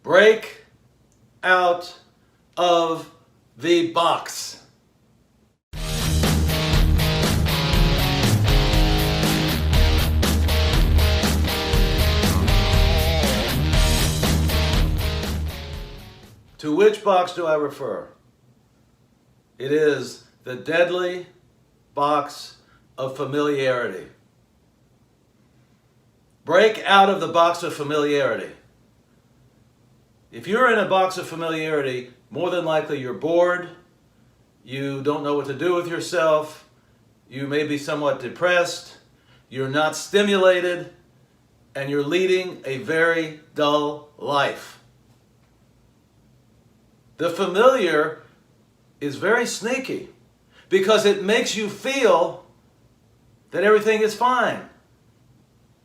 Break out of the box. To which box do I refer? It is the deadly box of familiarity. Break out of the box of familiarity. If you're in a box of familiarity, more than likely you're bored, you don't know what to do with yourself, you may be somewhat depressed, you're not stimulated, and you're leading a very dull life. The familiar is very sneaky because it makes you feel that everything is fine.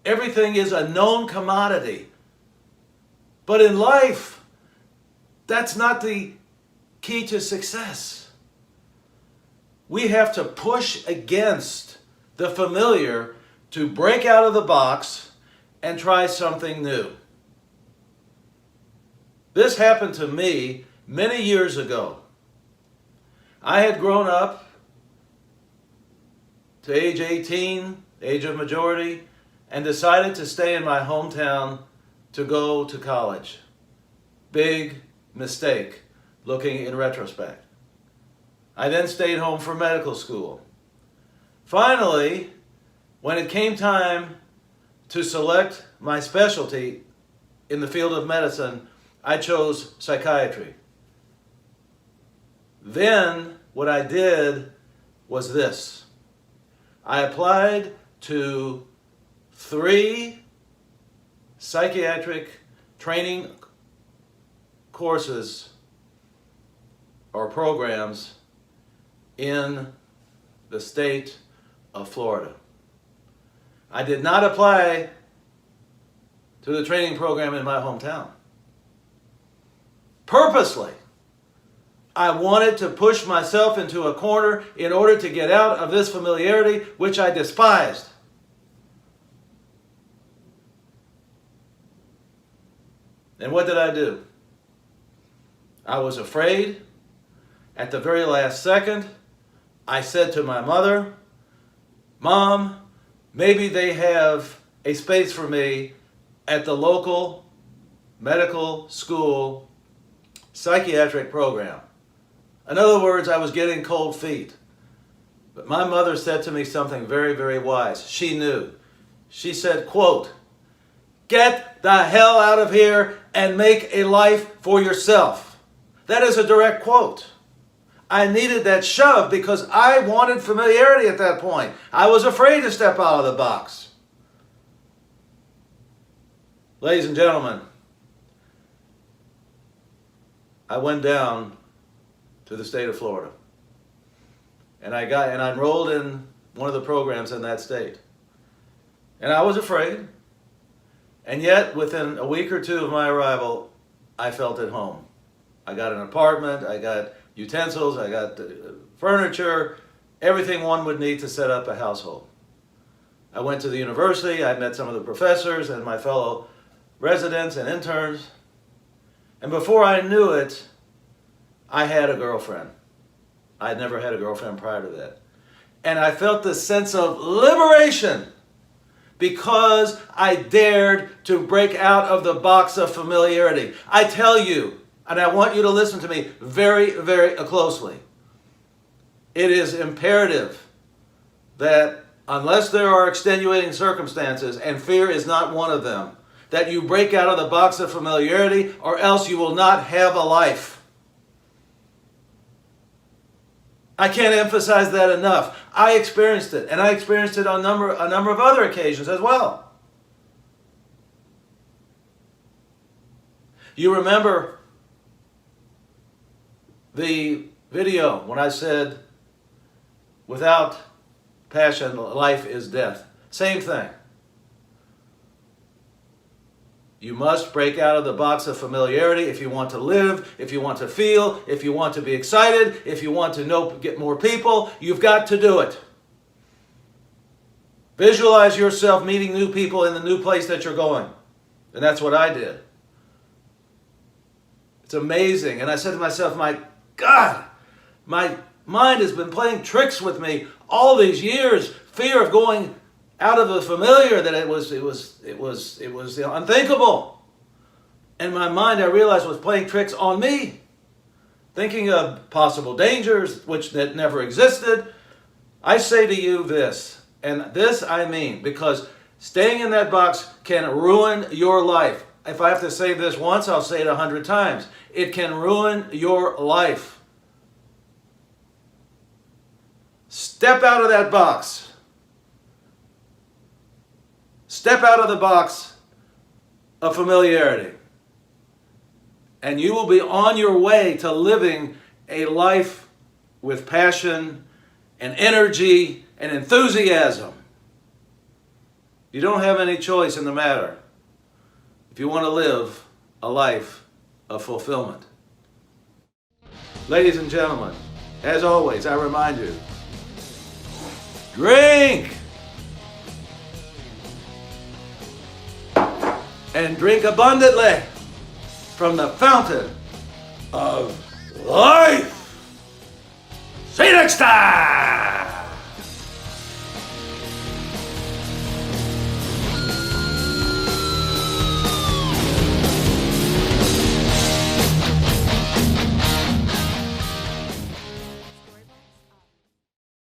Everything is a known commodity. But in life, that's not the key to success. We have to push against the familiar to break out of the box and try something new. This happened to me many years ago. I had grown up to age 18, age of majority, and decided to stay in my hometown to go to college. Big mistake, looking in retrospect. I then stayed home for medical school. Finally, when it came time to select my specialty in the field of medicine, I chose psychiatry. Then what I did was this. I applied to 3 psychiatric training courses or programs in the state of Florida. I did not apply to the training program in my hometown. Purposely, I wanted to push myself into a corner in order to get out of this familiarity which I despised. And what did I do? I was afraid. At the very last second, I said to my mother, "Mom, maybe they have a space for me at the local medical school psychiatric program." In other words, I was getting cold feet. But my mother said to me something very, very wise. She knew. She said, quote, "Get the hell out of here and make a life for yourself." That is a direct quote. I needed that shove because I wanted familiarity at that point. I was afraid to step out of the box. Ladies and gentlemen, I went down to the state of Florida. And I enrolled in one of the programs in that state. And I was afraid. And yet, within a week or 2 of my arrival, I felt at home. I got an apartment, I got utensils, I got furniture, everything one would need to set up a household. I went to the university, I met some of the professors and my fellow residents and interns. And before I knew it, I had a girlfriend. I had never had a girlfriend prior to that. And I felt this sense of liberation because I dared to break out of the box of familiarity. I tell you, and I want you to listen to me very, very closely. It is imperative that unless there are extenuating circumstances, and fear is not one of them, that you break out of the box of familiarity, or else you will not have a life. I can't emphasize that enough. I experienced it, and I experienced it on a number of other occasions as well. You remember the video when I said, without passion, life is death. Same thing. You must break out of the box of familiarity if you want to live, if you want to feel, if you want to be excited, if you want to get more people. You've got to do it. Visualize yourself meeting new people in the new place that you're going. And that's what I did. It's amazing. And I said to myself, my God, my mind has been playing tricks with me all these years. Fear of going out of the familiar, that it was unthinkable. And my mind, I realized, was playing tricks on me, thinking of possible dangers that never existed. I say to you this, and this I mean, because staying in that box can ruin your life. If I have to say this once, I'll say it 100 times. It can ruin your life. Step out of that box. Step out of the box of familiarity. And you will be on your way to living a life with passion and energy and enthusiasm. You don't have any choice in the matter if you want to live a life of fulfillment. Ladies and gentlemen, as always, I remind you, drink! And drink abundantly from the fountain of life. See you next time!